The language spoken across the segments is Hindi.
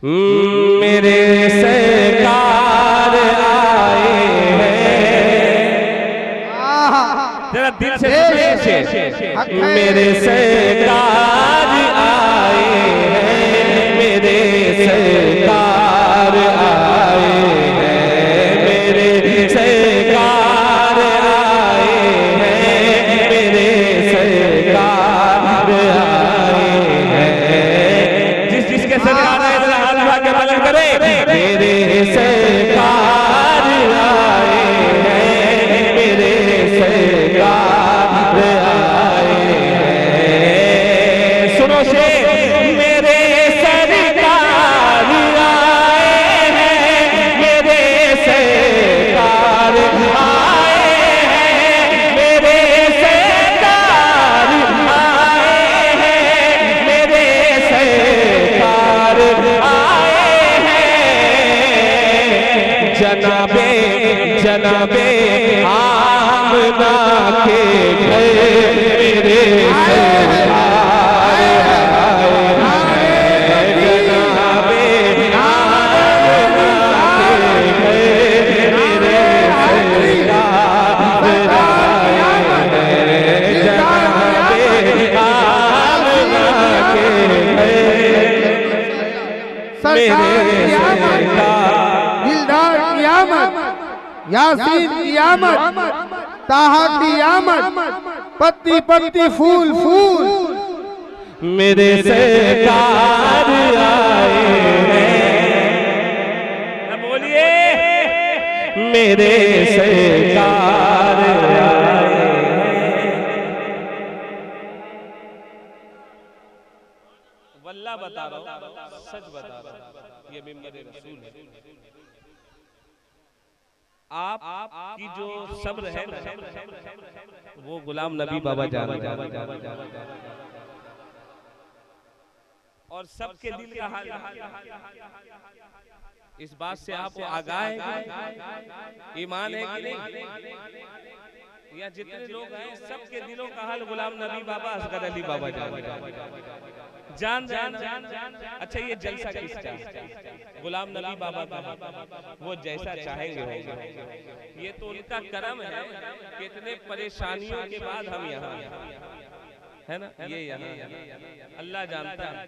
मेरे सरकार आए हैं, जरा दिल से मेरे सरकार आए हैं, मेरे सरकार आए हैं, मेरे सरकार आए हैं, मेरे सरकार आए हैं। जिस जिसके सरकार आए के बलन करे, मेरे सरकार आए हैं, मेरे सरकार आए हैं। सुनो से मेरे सरकार आए हैं, मेरे सरकार आए हैं, मेरे सरकार आए हैं, मेरे सरकार जनाबे जनाबे आमना के घर मेरे सरकार आए हैं, जनाबे आमना के घर मेरे सरकार आए हैं, जनाबे आमना के घर मेरे सरकार। यासीन कियामत, ताहा कियामत, पत्ती पत्ती फूल फूल, मेरे सरकार आए हैं। बोलिए मेरे सरकार आए हैं। वल्लाह बता रहा हूँ, सच बता रहा हूँ, ये मिंबर रसूल है। आप की जो सब्र है वो गुलाम नबी बाबा जान और सबके दिल का हाल इस बात से आप आगाह है, ईमान है कि नहीं? या जितने लोग हैं सबके दिलों का हाल गुलाम नबी बाबा असगर अली बाबा जान जान। अच्छा ये जलसा किसका? गुलाम नबी बाबा का, वो जैसा चाहेंगे होगा। ये तो उनका करम है, कितने परेशानियों के बाद हम यहाँ है ना, ये यहाँ अल्लाह जानता है,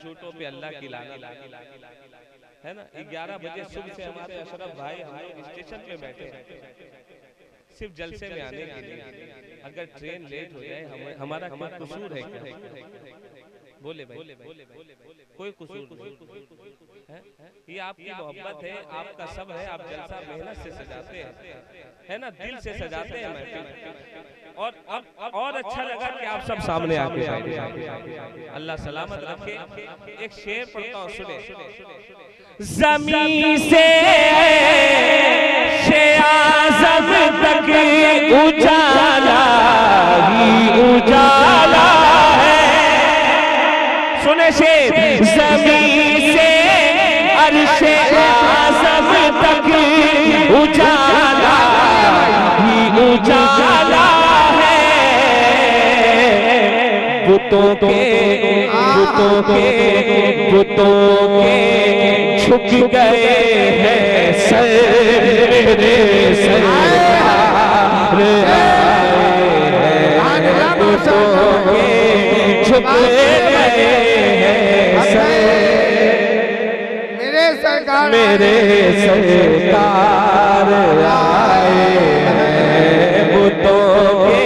झूठों पे अल्लाह की लानत है ना। 11 बजे सुबह से हमारे अशरफ भाई हम लोग स्टेशन पे बैठे सिर्फ जलसे में आने के लिए। अगर ट्रेन लेट हो जाए हमारा कोई कसूर है क्या? बोले भाई, कोई कसूर है? ये आपकी मोहब्बत है, आपका सब है, आप जलसा मेहनत से सजाते हैं, है ना, दिल से सजाते हैं महफिल। और अच्छा लगा कि आप सब सामने आके अल्लाह सलामत रखे। एक शेर पढ़ता हूँ, सुने। ज़मीन से आज़म तक उजाला ही उजाला है। सुने शेर, ज़मीन से अर्शे आज़म तक उजाला ही उजाला है। बुतों के झुक गए हैं सर, मेरे सरकार बुतों के झुक गए हैं सर, मेरे सरकार आए हैं, बुतों के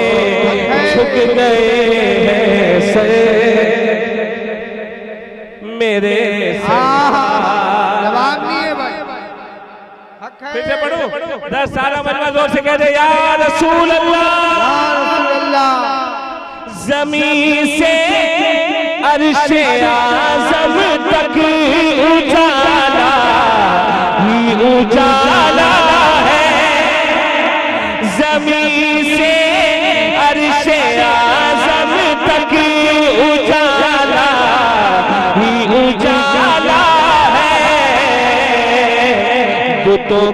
झुक गए हैं सर, मेरे जवाब नहीं है भाई, फिर से पढ़ो 10 साल मजमा जोर से कह दे या रसूल अल्लाह। ज़मीन से अर्शे आज़म तक उजाला ही उजाला है। ज़मीन से अर्शे आज़म तक उजाला ही उजाला है। बुतों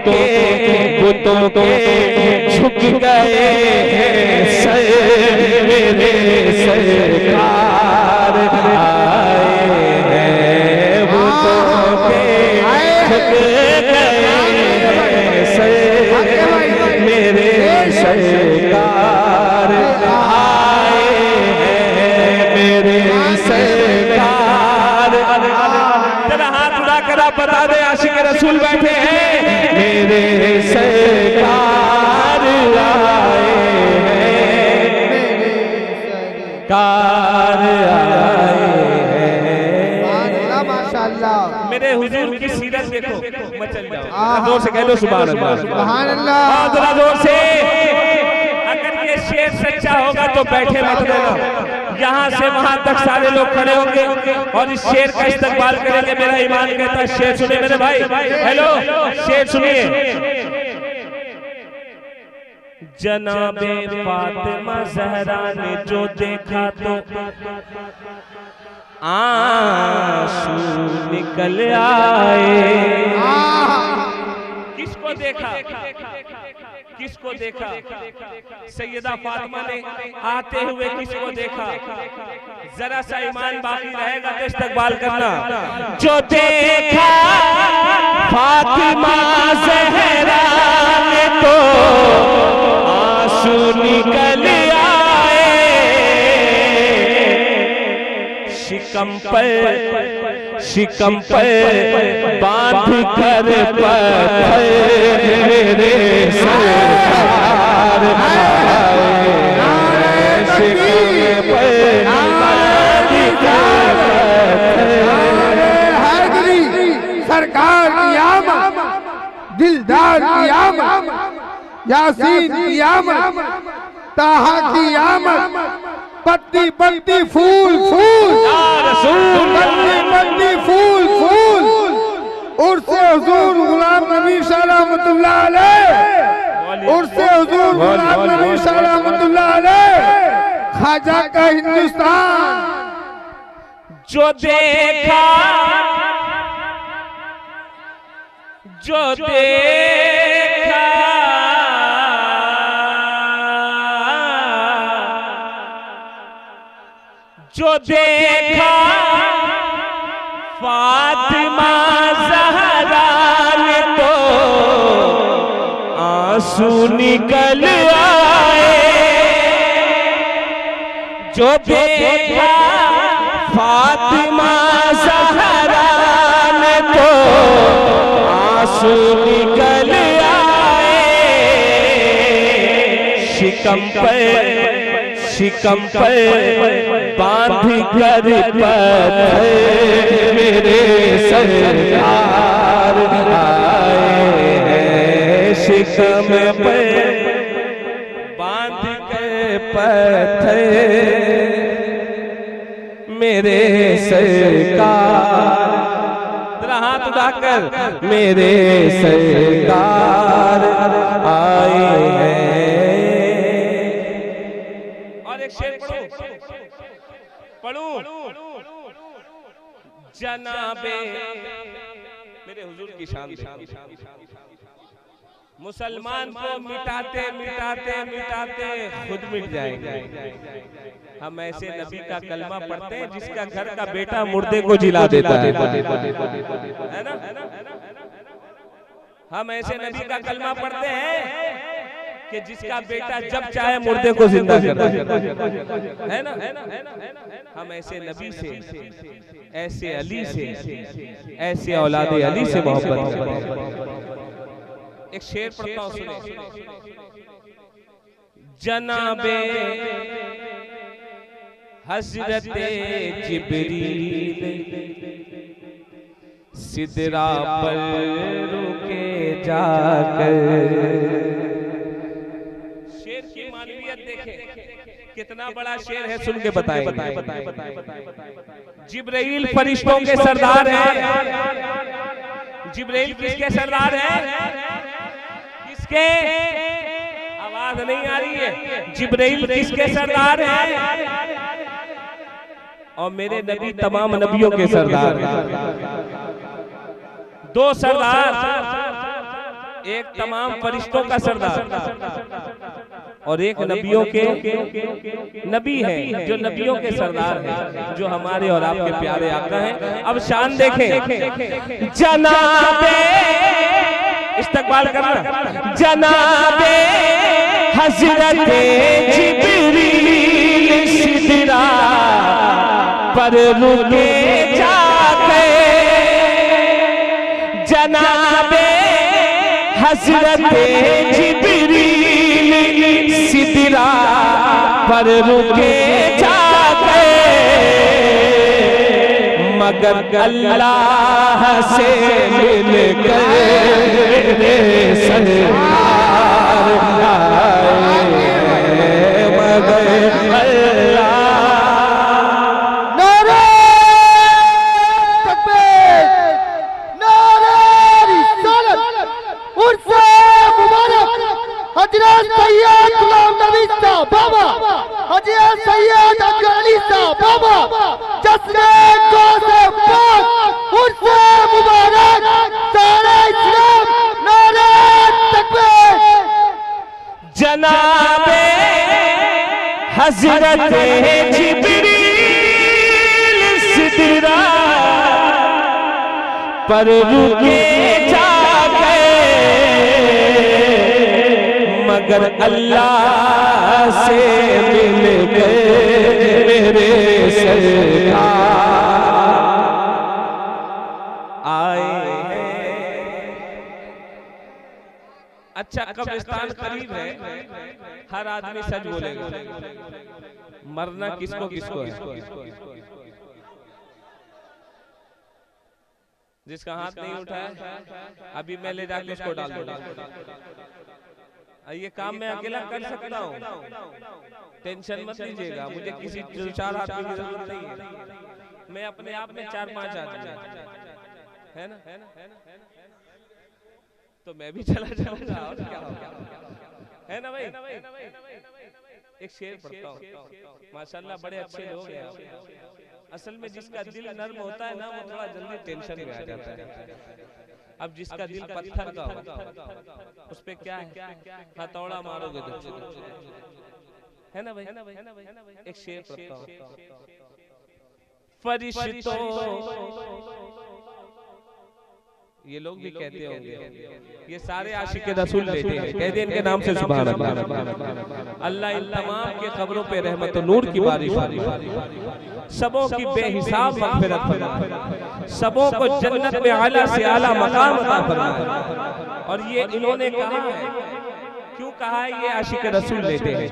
के झुक गए हैं सर, मेरे सरकार आए हैं बुतों सरकार आए हैं, मेरे सरकार। जरा हाथ उड़ा कर आप बता दे, आशिक रसूल बैठे हैं, मेरे सरकार आए हैं, कार आए हैं। माशाअल्लाह। मेरे हुजूर की सीरत देखो, मचल जाओ। जोर से कह लो सुभान अल्लाह, सुभान अल्लाह। जरा जोर से। अगर ये शेर सच्चा होगा तो बैठे मत रहना, यहाँ से वहां तक सारे लोग खड़े होंगे और इस शेर का इस्तकबाल करेंगे। मेरा ईमान कहता है शेर सुनिए मेरे भाई। हेलो, शेर सुनिए। जनाबे फातिमा ज़हरा ने जो देखा तो आंसू निकल आए। किसको देखा, किसको देखा? सैयदा फातिमा ने आते हुए किसको देखा? जरा सा ईमान बाकी रहेगा तो इस्तकबाल करना। जो देखा फातिमा ज़हरा ने तो आंसू निकल आए, शिकम पर बांध कर पत्थर मेरे सरकार आए, शिकम पर बांध कर हैदरी सरकार की आमद, दिलदार की आमद, यासीन की आमद, ताहा की आमद, पत्ती पत्ती फूल फूल, पत्ती पत्ती फूल फूल, उर्से हुजूर गुलाम नबी शाह रहमतुल्लाह अलैह, उर्से हुजूर गुलाम नबी शाह रहमतुल्लाह अलैह, ख्वाजा का हिंदुस्तान। जो देखा, जो देखा जो देखा फातिमा ज़हरा ने तो आंसू निकल आए। जो देखा फातिमा ज़हरा ने तो आंसू निकल आए, शिकम पर बांध कर पत्थर मेरे सरकार आए हैं, शिकम पर बांध कर पत्थर मेरे सरकार। जरा हाथ उठाकर मेरे सरकार आए हैं। और एक शेर पढ़ूं, जनाबे मेरे हुजूर की शान। मुसलमान को मिटाते मिटाते मिटाते खुद मिट जाएंगे। हम ऐसे नबी का कलमा पढ़ते हैं जिसका घर का बेटा मुर्दे को जिला देता है ना। हम ऐसे नबी का कलमा पढ़ते हैं कि जिसका बेटा जब चाहे मुर्दे को जिंदा करता है ना। हम ऐसे नबी से, ऐसे अली से, ऐसे औलादे अली से मोहब्बत करते हैं। एक शेर पढ़ता हूं, सुने। जनाबे हजरते जिब्रील सिदरा पर रुके जाकर। शेर की मानवियत देखें, कितना बड़ा शेर है, सुन के बताएं। जिब्रील फरिश्तों के सरदार हैं। जिब्रील किसके सरदार हैं? किसके? आवाज नहीं आ रही है। जिब्रील किसके सरदार हैं? और मेरे नबी तमाम नबियों के सरदार हैं। दो सरदार, एक तमाम फरिश्तों का सरदार और एक नबियों के नबी है, जो नबियों के सरदार हैं, जो हमारे और आपके प्यारे आका हैं। अब शान देखें। जनाबे, इस्तकबाल करना, जनाबे हजरत जिब्रील सिदरा पर रुके जाके जनाबे हजरत जिब्रील सिदरा पर रुके जाके मगर अल्लाह से मिलकर सरकार आए मगर अल्लाह। नारे तकबीर, नारे रिसालत, उर्से मुबारक हजरत सैयद गुलाम नबी साहब बाबा, हजरत सैयद अकबर अली साहब बाबा, जश्न गौसे पाक, उर्से मुबारक सारे इस्लाम। नारे तकबीर। जनाबे हजरत जिब्रील सिदरा पर रुके जाके मगर अल्लाह से मिल गए मेरे सरकार आए हैं। अच्छा, कब्रिस्तान करीब है, हर आदमी सच बोलेगा। मरना किसको किसको है? जिसका हाथ नहीं उठा है अभी मैं ले जाके उसको डाल दूंगा। ये काम मैं अकेला कर सकता हूँ, टेंशन मत लीजिएगा। मुझे किसी 4 आदमी की जरूरत नहीं है, मैं अपने आप में 4-5 आदमी है ना, तो मैं भी चला जाऊंगा और क्या होगा, है ना भाई। एक शेर पढ़ता हूँ, माशाल्लाह बड़े अच्छे लोग हैं। असल में जिसका दिल नर्म होता है ना वो थोड़ा जल्दी टेंशन में आ जाता है। अब जिसका दिल पत्थर का हो उस पे क्या है, हथौड़ा मारोगे तो है ना भाई। एक शेर पढ़ता हूँ, फरिश्तों, ये लोग भी कहते होंगे, ये सारे आशिक रसूल लेते हैं, कहते हैं इनके नाम से सुभान अल्लाह। अल्लाह इन तमाम के कब्रों पे रहमत और नूर की बारिश, सबों की बेहिसाब मग़फ़िरत फरमाए, सबों को जन्नत में आला से आला मकाम अता फरमाए। और ये इन्होंने कहा है, क्यों कहा है? ये आशिक रसूल लेते हैं।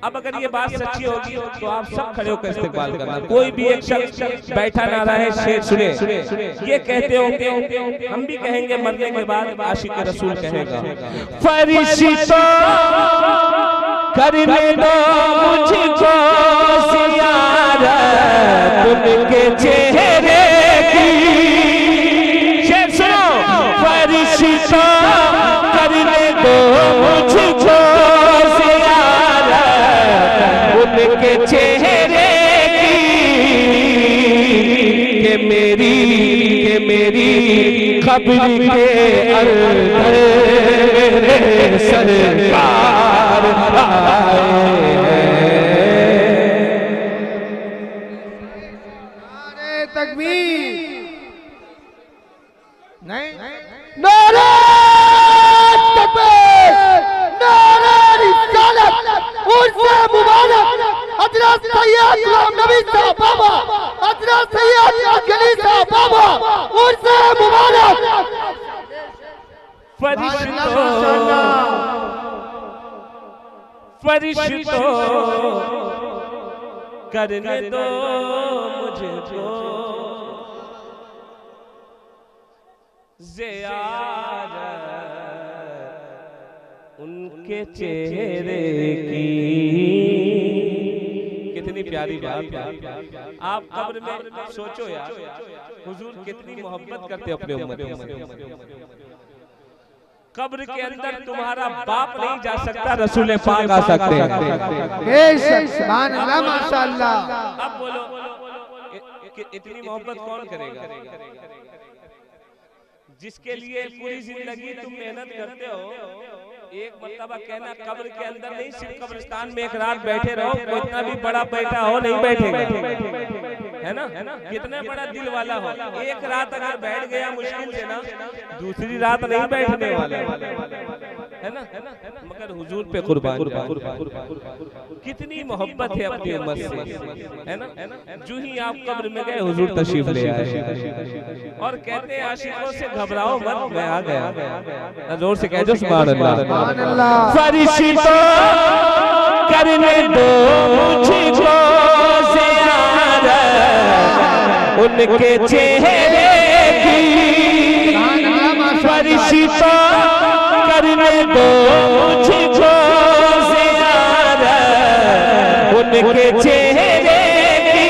अब अगर ये बात सच्ची होगी तो आप सब खड़े होकर इस्तेमाल करना, कोई भी एक शख्स बैठा ना रहे। शेर सुने, ये कहते होंगे, हम भी कहेंगे मरने के बाद आशिक रसूल कहेगा, फरिश्तों करने दो मुझको ज़ियारत उनके चेहरे की। शेर सुनो, फरिश्तों करने दो मुझको उनके चेहरे की, के मेरी खबर के अंदर मेरे सरकार आए हैं। नारे तकबीर, नहीं नारे तकबीर, नारे रिसालत, उर्से मुबारक हजरत सैयद गुलाम नबी साहब बाबा, हजरत सैयद अकबर अली साहब बाबा, उर्से मुबारक। फरिश्तों करने दो मुझको ज़ियारत उनके चेहरे की। कितनी प्यारी बात है। आप कब्र में सोचो यार, हुजूर कितनी मोहब्बत करते अपने उम्मत से। कब्र के अंदर तुम्हारा बाप नहीं जा सकता, रसूल पाक आ सकते हैं। सुभान अल्लाह, माशाअल्लाह। अब बोलो इतनी मोहब्बत कौन करेगा? जिसके लिए पूरी जिंदगी तुम मेहनत करते हो, एक मर्तबा कहना कब्र के अंदर नहीं, सिर्फ कब्रिस्तान में एक रात बैठे रहो, कोई इतना भी बड़ा बैठा हो नहीं बैठेगा। है ना, कितना बड़ा दिल वाला हो, एक रात अगर बैठ गया मुश्किल से ना, दूसरी रात नहीं बैठने वाला, है ना, मगर हुजूर पे कुर्बान, कितनी मोहब्बत है अपनी उम्मत से, है ना। जो ही आप कब्र में गए हुजूर तशरीफ ले आए और कहते हैं आशिकों से घबराओ मत, मैं आ गया। जोर से कह दो सुभान अल्लाह। फरिश्तों करने दो मुझको ज़ियारत उनके चेहरे की, फरिश्तों करने दो मुझको ज़ियारत उनके चेहरे की,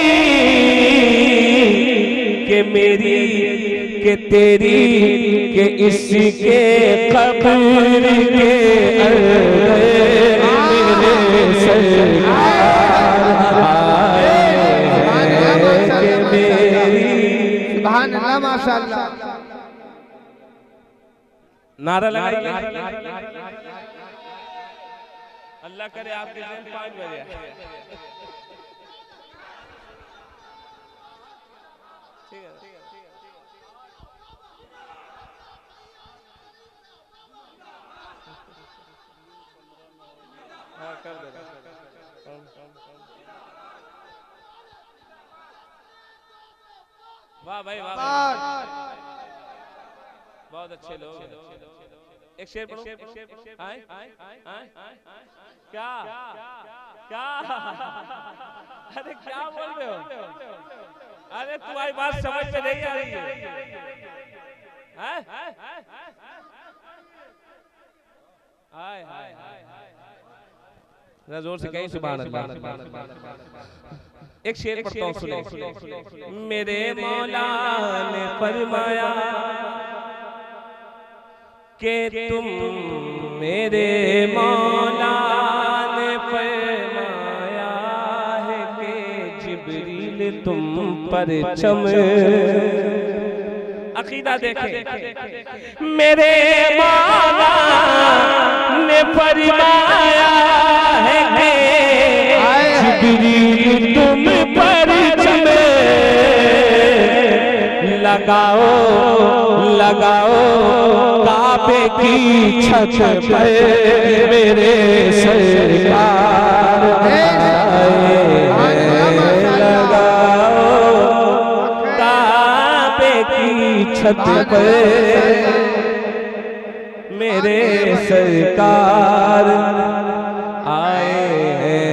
के मेरी के तेरी के इसके कब्र के अंदर मेरे सरकार आए के मेरी। सुभान अल्लाह माशाअल्लाह। नारा लगाइए, अल्लाह करे आपके दिन 5 बजे। ठीक है, हाँ कर दे। वाह भाई वाह, बहुत अच्छे लोग। एक शेर पढ़ो। क्या क्या, अरे क्या बोल रहे हो? अरे तुम्हारी बात समझ में नहीं आ रही है। जोर से कहीं सुभान अल्लाह। एक शेर पढ़ता हूँ, सुनो। मेरे मौला ने फरमाया कि तुम, मेरे मौला ने फरमाया है कि जिब्रील तुम पर चम। अकीदा देखें, मेरे मौला ने फरमाया है कि जिब्रील तुम पर चम लगाओ लगाओ काबे की छत पर मेरे सरकार लगाओ काबे की छत पर मेरे सरकार आए हैं।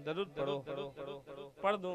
दरूद पढ़ो, पढ़ दूं,